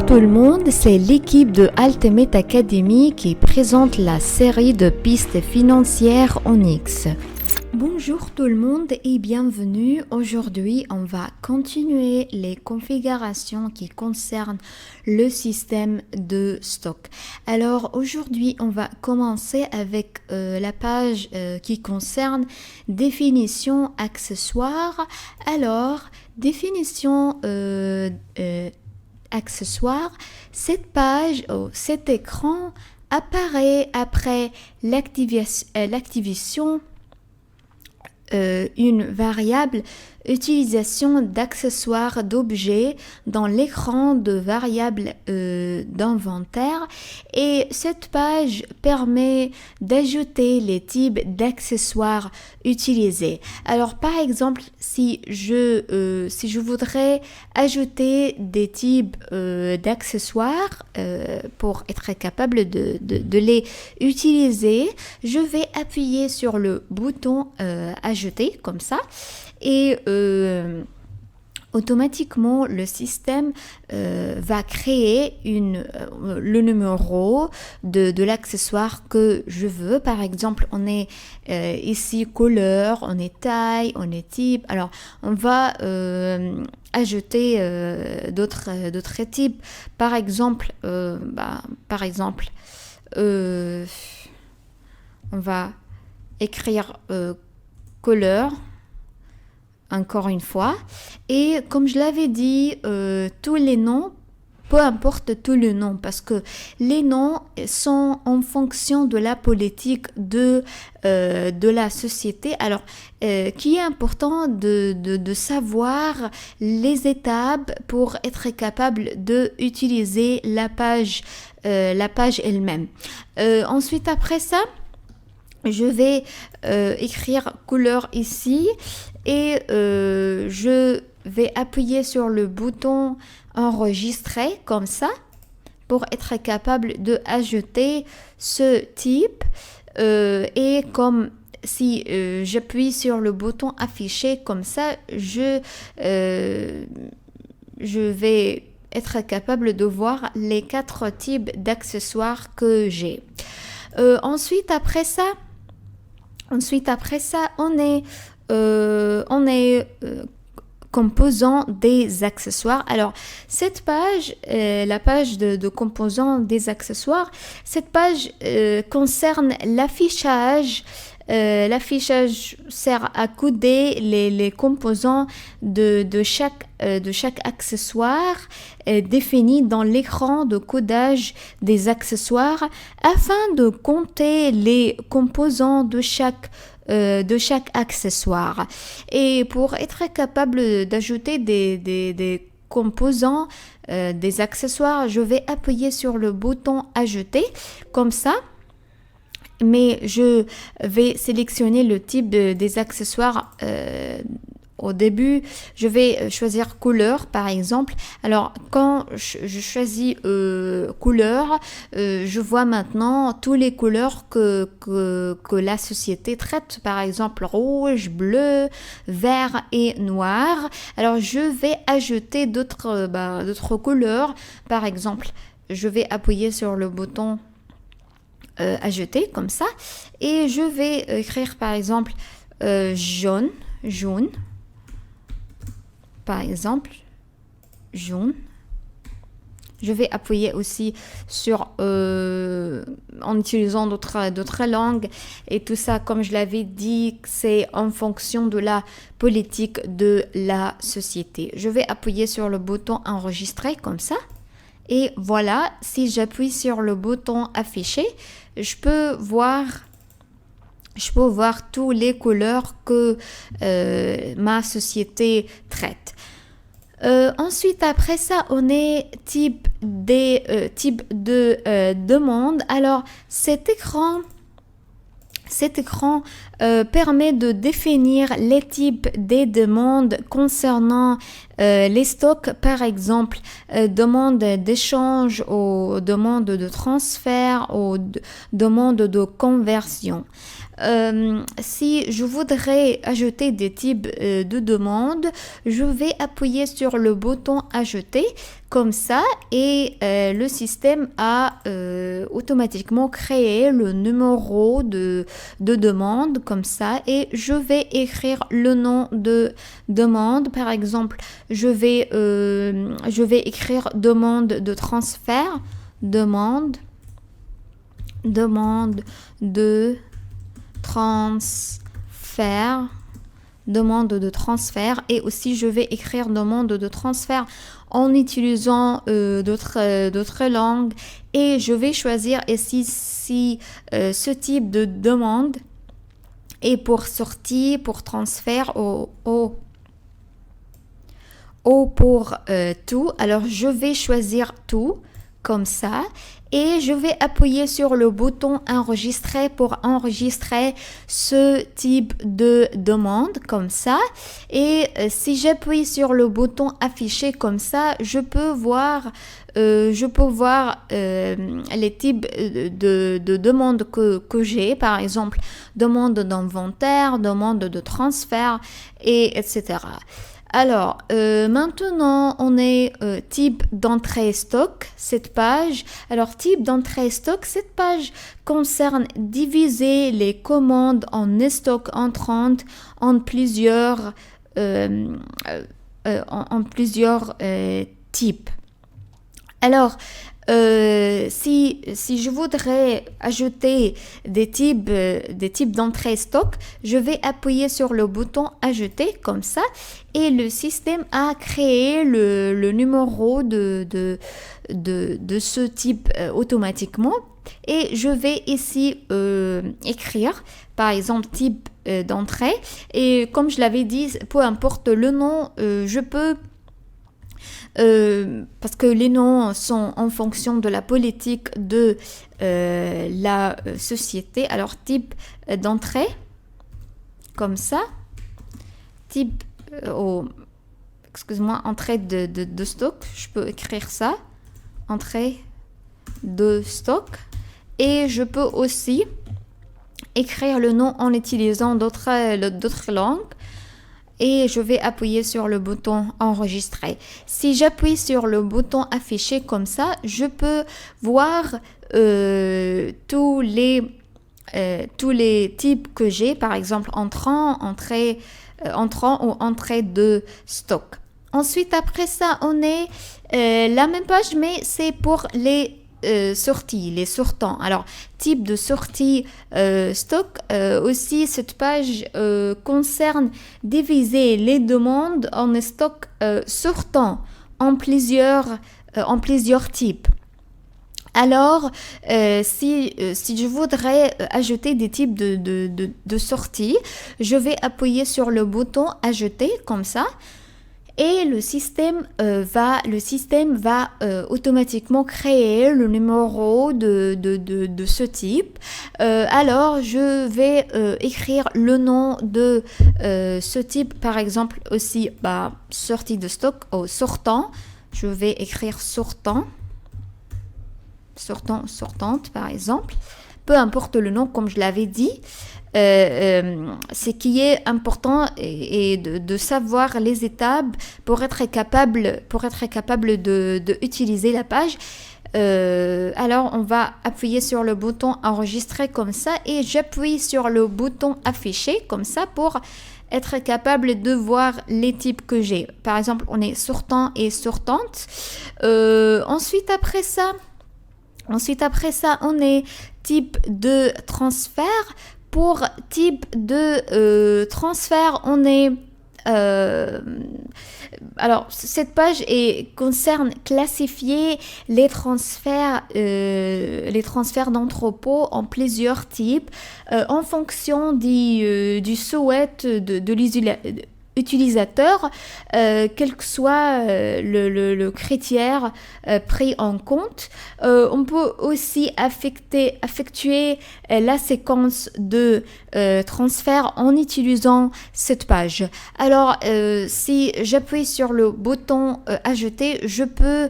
tout le monde, c'est l'équipe de Ultimate Academy qui présente la série de pistes financières en X. Bonjour tout le monde et bienvenue. Aujourd'hui, on va continuer les configurations qui concernent le système de stock. Alors aujourd'hui, on va commencer avec la page qui concerne définition accessoire. Alors, définition accessoire, cette page, cet écran apparaît après l'activation une variable utilisation d'accessoires d'objets dans l'écran de variables d'inventaire, et cette page permet d'ajouter les types d'accessoires utilisés. Alors par exemple, si je voudrais ajouter des types d'accessoires pour être capable de les utiliser, je vais appuyer sur le bouton ajouter comme ça, et automatiquement le système va créer le numéro de l'accessoire que je veux. Par exemple, on est ici couleur, on est taille, on est type. Alors on va ajouter d'autres types. Par exemple, on va écrire couleur encore une fois, et comme je l'avais dit, tous les noms, peu importe tout le nom, parce que les noms sont en fonction de la politique de la société. Alors qui est important de savoir les étapes pour être capable de utiliser la page elle-même. Ensuite, après ça, je vais écrire couleur ici, et je vais appuyer sur le bouton enregistrer comme ça pour être capable de ajouter ce type, et comme si j'appuie sur le bouton afficher comme ça, je vais être capable de voir les 4 types d'accessoires que j'ai. Ensuite après ça, on est composant des accessoires. Alors cette page, la page de composants des accessoires, cette page concerne l'affichage. L'affichage sert à coder les composants de chaque accessoire défini dans l'écran de codage des accessoires, afin de compter les composants de chaque accessoire. Et pour être capable d'ajouter des composants des accessoires, je vais appuyer sur le bouton ajouter comme ça, mais je vais sélectionner le type des accessoires. Au début, je vais choisir couleur par exemple. Alors quand je choisis couleur, je vois maintenant toutes les couleurs que la société traite, par exemple rouge, bleu, vert et noir. Alors je vais ajouter d'autres couleurs. Par exemple, je vais appuyer sur le bouton ajouter comme ça, et je vais écrire par exemple jaune, par exemple jaune. Je vais appuyer aussi sur en utilisant d'autres langues, et tout ça, comme je l'avais dit, c'est en fonction de la politique de la société. Je vais appuyer sur le bouton enregistrer comme ça, et voilà, si j'appuie sur le bouton afficher, je peux voir toutes les couleurs que ma société traite. Ensuite, après ça, on est type de demande. Alors, cet écran permet de définir les types des demandes concernant les stocks, par exemple, demandes d'échange aux demandes de transfert, aux demandes de conversion. Si je voudrais ajouter des types de demandes, je vais appuyer sur le bouton ajouter comme ça et le système a automatiquement créé le numéro de demande comme ça et je vais écrire le nom de demande. Par exemple, je vais écrire demande de transfert, demande de transfert, demande de transfert et aussi je vais écrire demande de transfert en utilisant d'autres langues et je vais choisir ici si ce type de demande est pour sortie, pour transfert ou pour tout. Alors je vais choisir tout comme ça et je vais appuyer sur le bouton enregistrer pour enregistrer ce type de demande comme ça et si j'appuie sur le bouton afficher comme ça je peux voir les types de demandes que j'ai, par exemple demande d'inventaire, demande de transfert et etc. Alors, maintenant, on est type d'entrée stock, cette page. Alors, type d'entrée stock, cette page concerne diviser les commandes en stock entrantes en plusieurs types. Alors, si je voudrais ajouter des types d'entrée stock, je vais appuyer sur le bouton ajouter comme ça et le système a créé le numéro de ce type automatiquement et je vais ici écrire par exemple type d'entrée et comme je l'avais dit, peu importe le nom, je peux parce que les noms sont en fonction de la politique de la société. Alors, type d'entrée, comme ça. Type, entrée de stock. Je peux écrire ça. Entrée de stock. Et je peux aussi écrire le nom en utilisant d'autres langues. Et je vais appuyer sur le bouton enregistrer. Si j'appuie sur le bouton afficher comme ça, je peux voir tous les types que j'ai, par exemple entrant ou entrée de stock. Ensuite, après ça, on est la même page, mais c'est pour les sorties, les sortants. Alors, type de sortie stock, aussi cette page concerne diviser les demandes en stock sortant en plusieurs types. Alors, si je voudrais ajouter des types de sorties, je vais appuyer sur le bouton ajouter comme ça. Et le système va automatiquement créer le numéro de ce type. Alors, je vais écrire le nom de ce type, par exemple aussi sortie de stock ou sortant. Je vais écrire sortante par exemple. Peu importe le nom, comme je l'avais dit. Ce qui est important et de savoir les étapes pour être capable de utiliser la page. Alors on va appuyer sur le bouton enregistrer comme ça et j'appuie sur le bouton afficher comme ça pour être capable de voir les types que j'ai. Par exemple, on est sortant et sortante. Ensuite après ça, on est type de transfert. Pour type de transfert, on est... alors, cette page concerne classifier les transferts d'entrepôt en plusieurs types en fonction du souhait de utilisateur, quel que soit le critère pris en compte. On peut aussi effectuer la séquence de transfert en utilisant cette page. Alors, si j'appuie sur le bouton ajouter, je peux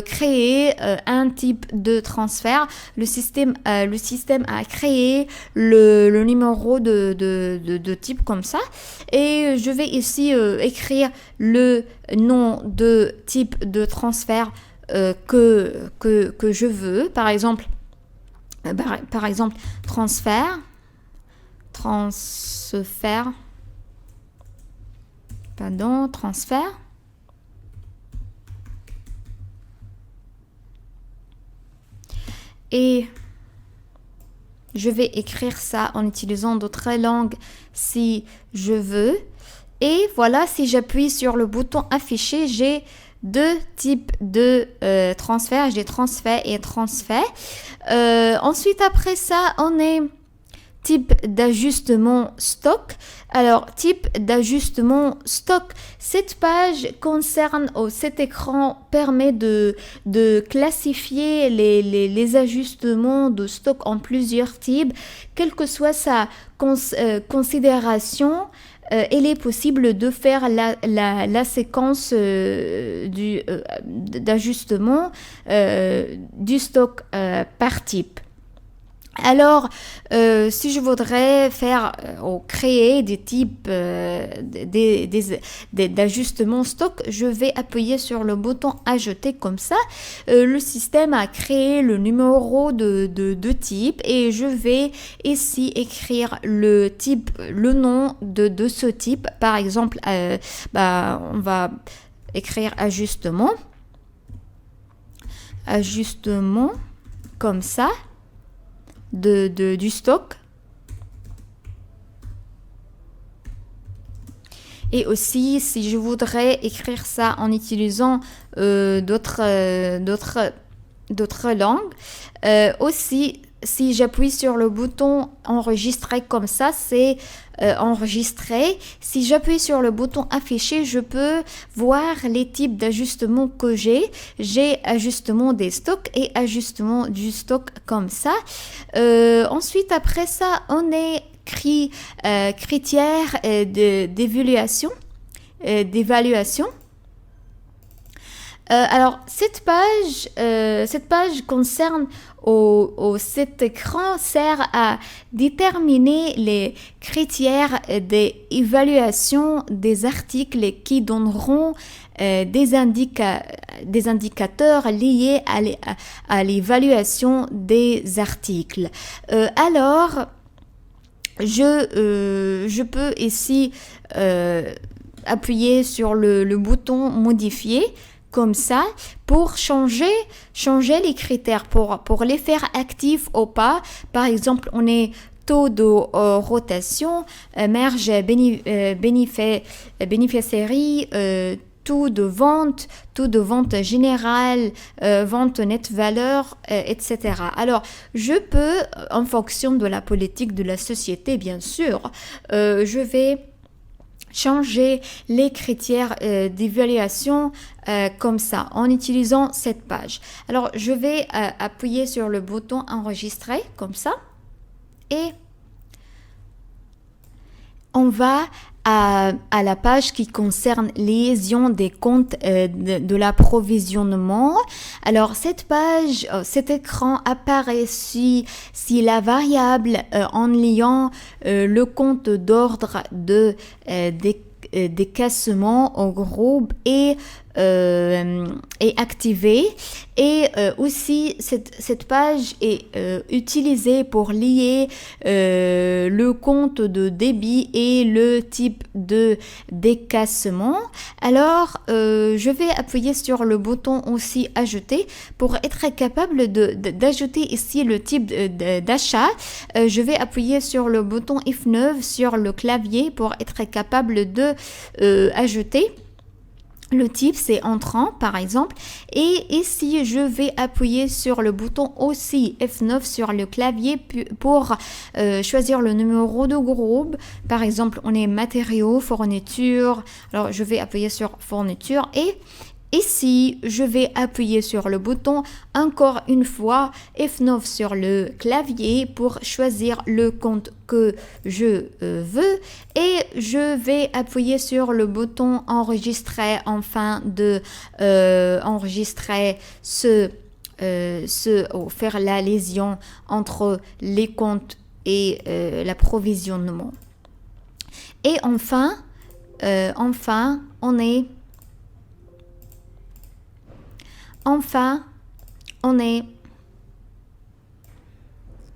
créer un type de transfert. Le système a créé le numéro de type comme ça, et je vais ici écrire le nom de type de transfert que je veux. Par exemple, transfert, et je vais écrire ça en utilisant d'autres langues si je veux. Et voilà, si j'appuie sur le bouton afficher, j'ai deux types de transferts. J'ai transfert et transfert. Ensuite, après ça, on est type d'ajustement stock. Alors, type d'ajustement stock, cette page concerne, cet écran permet de classifier les ajustements de stock en plusieurs types. Quelle que soit sa considération, il est possible de faire la séquence d'ajustement du stock par type. Alors, si je voudrais faire ou créer des types d'ajustements stock, je vais appuyer sur le bouton ajouter comme ça. Le système a créé le numéro de type, et je vais ici écrire le nom de ce type. Par exemple, on va écrire ajustement comme ça. Du stock. Et aussi, si je voudrais écrire ça en utilisant d'autres langues, aussi, si j'appuie sur le bouton enregistrer comme ça, c'est enregistrer. Si j'appuie sur le bouton afficher, je peux voir les types d'ajustements que j'ai. J'ai ajustement des stocks et ajustement du stock comme ça. Ensuite, après ça, on est critères d'évaluation. Alors, cette page concerne cet écran sert à déterminer les critères d'évaluation des articles qui donneront des indicateurs liés à l'évaluation des articles. Alors, je peux ici appuyer sur le bouton modifier comme ça pour changer les critères, pour les faire actifs ou pas. Par exemple, on est taux de rotation, marge bénéficiaire, taux de vente générale, vente nette valeur, etc. Alors, je peux, en fonction de la politique de la société, bien sûr, je vais changer les critères d'évaluation comme ça, en utilisant cette page. Alors, je vais appuyer sur le bouton enregistrer, comme ça, et on va à la page qui concerne liaison des comptes de l'approvisionnement. Alors, cette page, cet écran apparaît si la variable en liant le compte d'ordre décaissement au groupe est activée, et aussi cette page est utilisée pour lier le compte de débit et le type de décaissement. Alors, je vais appuyer sur le bouton aussi ajouter pour être capable d'ajouter ici le type d'achat. Je vais appuyer sur le bouton F9 sur le clavier pour être capable de ajouter Le type, c'est entrant, par exemple. Et ici, je vais appuyer sur le bouton aussi F9 sur le clavier pour choisir le numéro de groupe. Par exemple, on est matériaux, fourniture. Alors, je vais appuyer sur fourniture et ici, je vais appuyer sur le bouton encore une fois F9 sur le clavier pour choisir le compte que je veux et je vais appuyer sur le bouton enregistrer afin de enregistrer ou faire la liaison entre les comptes et l'approvisionnement. Et enfin, on est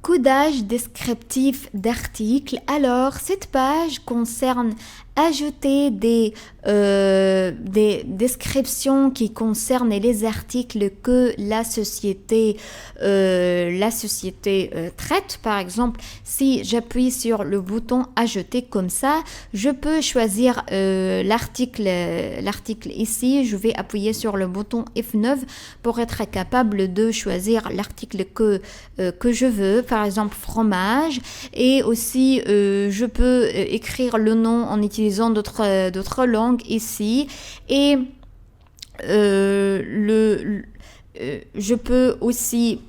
codage descriptif d'articles. Alors, cette page concerne ajouter des descriptions qui concernent les articles que la société traite. Par exemple, si j'appuie sur le bouton ajouter comme ça, je peux choisir l'article ici. Je vais appuyer sur le bouton F9 pour être capable de choisir l'article que je veux. Par exemple, fromage. Et aussi, je peux écrire le nom en utilisant d'autres langues ici et je peux aussi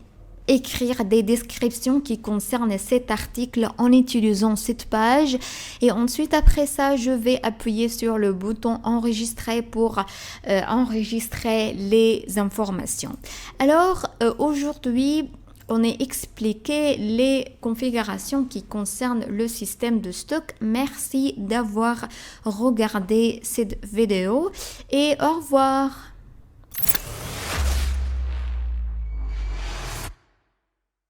écrire des descriptions qui concernent cet article en utilisant cette page et ensuite après ça je vais appuyer sur le bouton enregistrer pour enregistrer les informations. Alors aujourd'hui on a expliqué les configurations qui concernent le système de stock. Merci d'avoir regardé cette vidéo et au revoir.